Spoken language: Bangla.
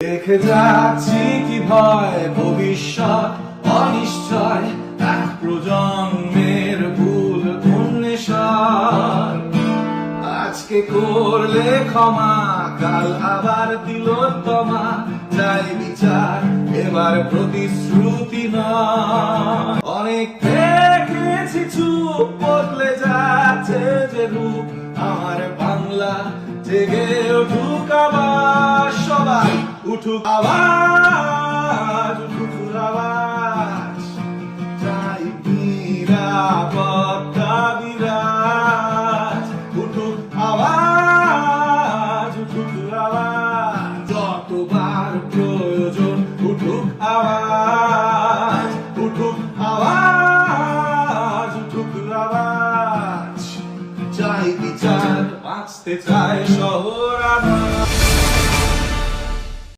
দেখে যাচ্ছি কি ভয় ভবিষ্যৎ অনিশ্চয়, এক প্রজন্মের ভুল উন্মেষণ। আজকে করলে ক্ষমা, কাল আবার তিলোত্তমা, চাই বিচার এবার প্রতিশ্রুতি নয়। অনেক দেখেছি চুপ, বদলে যাচ্ছে যে রূপ আমার বাংলা, জেগে উঠুক আবার সবাই, উঠুক আওয়াজ, উঠুক আওয়াজ, চাই নিরাপত্তা বিরাজ, উঠুক আওয়াজ, উঠুক আওয়াজ, যতবার প্রয়োজন উঠুক আওয়াজ।